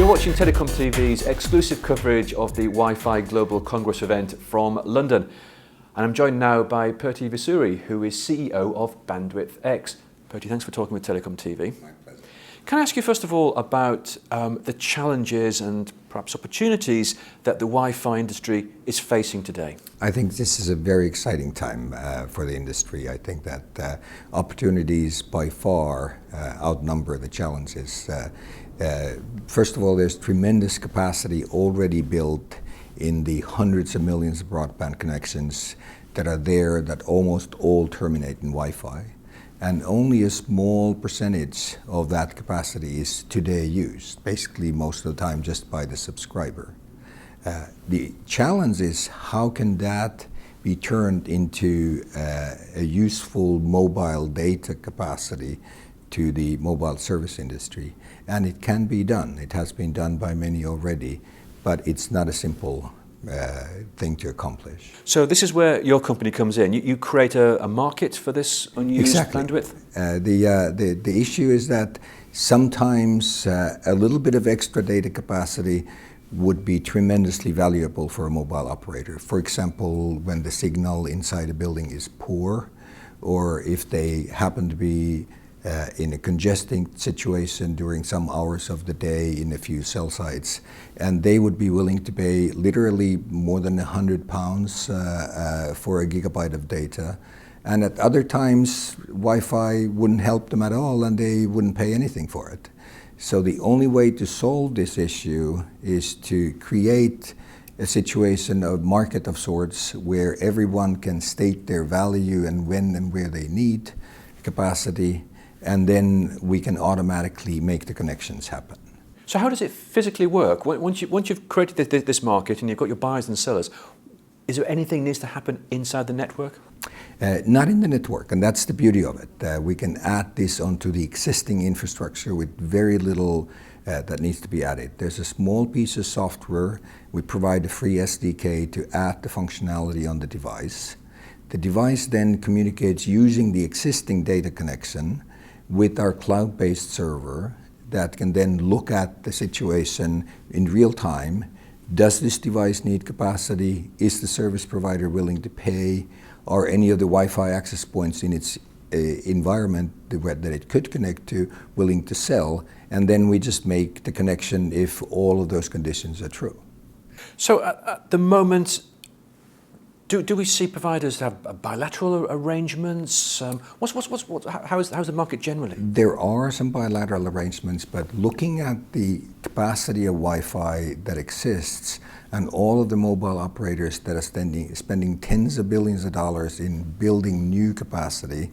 You're watching TelecomTV's exclusive coverage of the Wi-Fi Global Congress event from London. And I'm joined now by Perti Visuri, who is CEO of Bandwidth X. Perti, thanks for talking with TelecomTV. My pleasure. Can I ask you first of all about the challenges and perhaps opportunities that the Wi-Fi industry is facing today? I think this is a very exciting time for the industry. I think that opportunities by far outnumber the challenges. First of all, there's tremendous capacity already built in the hundreds of millions of broadband connections that are there that almost all terminate in Wi-Fi. And only a small percentage of that capacity is today used, basically most of the time just by the subscriber. The challenge is how can that be turned into a useful mobile data capacity to the mobile service industry. And it can be done. It has been done by many already, but it's not a simple thing to accomplish. So this is where your company comes in. You create a market for this unused bandwidth? The issue is that sometimes a little bit of extra data capacity would be tremendously valuable for a mobile operator. For example, when the signal inside a building is poor, or if they happen to be in a congesting situation during some hours of the day in a few cell sites, and they would be willing to pay literally more than £100 for a gigabyte of data. And at other times, Wi-Fi wouldn't help them at all and they wouldn't pay anything for it. So the only way to solve this issue is to create a situation, a market of sorts, where everyone can state their value and when and where they need capacity, and then we can automatically make the connections happen. So how does it physically work? Once you've created this market and you've got your buyers and sellers, is there anything that needs to happen inside the network? Not in the network, and that's the beauty of it. We can add this onto the existing infrastructure with very little that needs to be added. There's a small piece of software. We provide a free SDK to add the functionality on the device. The device then communicates using the existing data connection with our cloud-based server that can then look at the situation in real time. Does this device need capacity? Is the service provider willing to pay? Are any of the Wi-Fi access points in its environment that it could connect to willing to sell? And then we just make the connection if all of those conditions are true. So at the moment, do we see providers have bilateral arrangements? How's the market generally? There are some bilateral arrangements, but looking at the capacity of Wi-Fi that exists and all of the mobile operators that are spending tens of billions of dollars in building new capacity,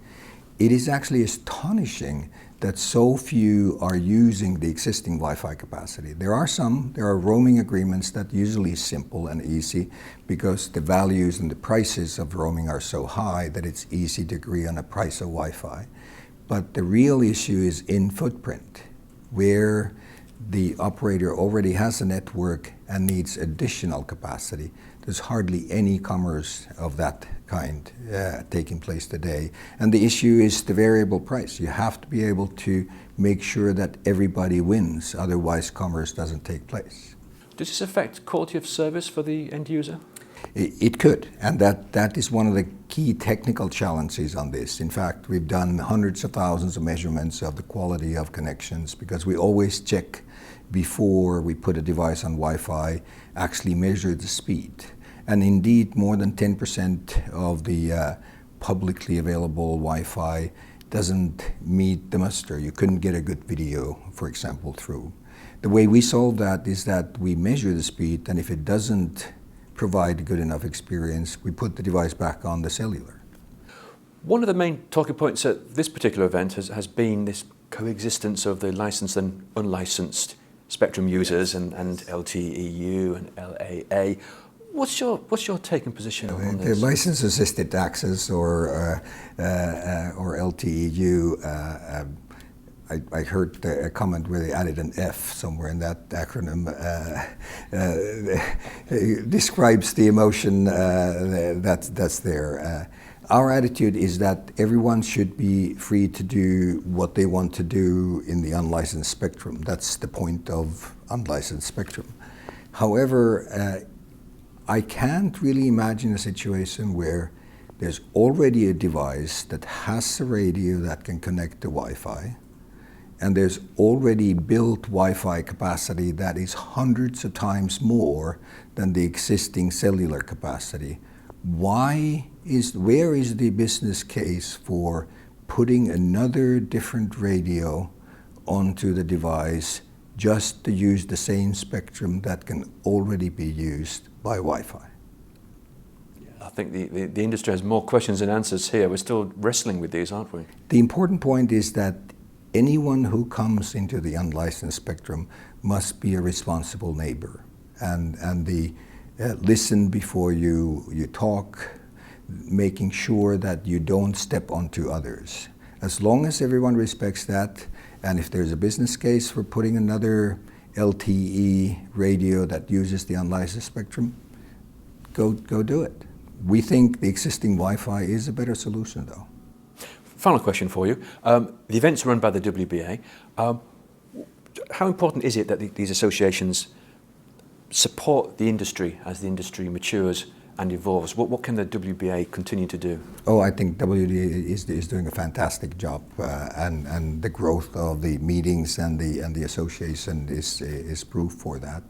it is actually astonishing that so few are using the existing Wi-Fi capacity. There are roaming agreements that usually is simple and easy because the values and the prices of roaming are so high that it's easy to agree on a price of Wi-Fi. But the real issue is in footprint, where the operator already has a network and needs additional capacity. There's hardly any commerce of that kind taking place today. And the issue is the variable price. You have to be able to make sure that everybody wins, otherwise commerce doesn't take place. Does this affect quality of service for the end user? It could, and that is one of the key technical challenges on this. In fact, we've done hundreds of thousands of measurements of the quality of connections because we always check before we put a device on Wi-Fi, actually measure the speed. And indeed, more than 10% of the publicly available Wi-Fi doesn't meet the muster. You couldn't get a good video, for example, through. The way we solve that is that we measure the speed, and if it doesn't provide a good enough experience, we put the device back on the cellular. One of the main talking points at this particular event has been this coexistence of the licensed and unlicensed spectrum users and LTEU and LAA. What's your take and position on this? The license-assisted access or LTEU, I heard a comment where they added an F somewhere in that acronym. Describes the emotion that's there. Our attitude is that everyone should be free to do what they want to do in the unlicensed spectrum. That's the point of unlicensed spectrum. However, I can't really imagine a situation where there's already a device that has a radio that can connect to Wi-Fi, and there's already built Wi-Fi capacity that is hundreds of times more than the existing cellular capacity. Where is the business case for putting another different radio onto the device just to use the same spectrum that can already be used by Wi-Fi? I think the industry has more questions than answers here. We're still wrestling with these, aren't we? The important point is that anyone who comes into the unlicensed spectrum must be a responsible neighbor and listen before you talk, making sure that you don't step onto others. As long as everyone respects that, and if there's a business case for putting another LTE radio that uses the unlicensed spectrum, go do it. We think the existing Wi-Fi is a better solution, though. Final question for you. The event's run by the WBA. How important is it that these associations support the industry as the industry matures and evolves? What can the WBA continue to do? Oh, I think WBA is doing a fantastic job, and the growth of the meetings and the association is proof for that.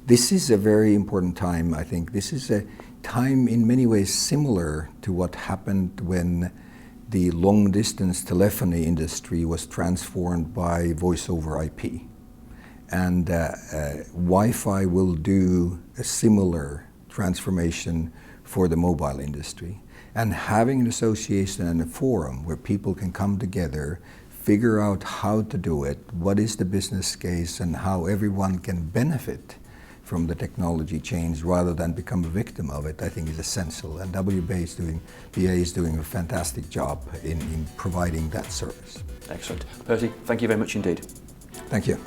This is a very important time. I think this is a time in many ways similar to what happened when the long-distance telephony industry was transformed by voice over IP. And Wi-Fi will do a similar transformation for the mobile industry. And having an association and a forum where people can come together, figure out how to do it, what is the business case, and how everyone can benefit from the technology change rather than become a victim of it, I think is essential. And WBA is doing a fantastic job in providing that service. Excellent. Percy, thank you very much indeed. Thank you.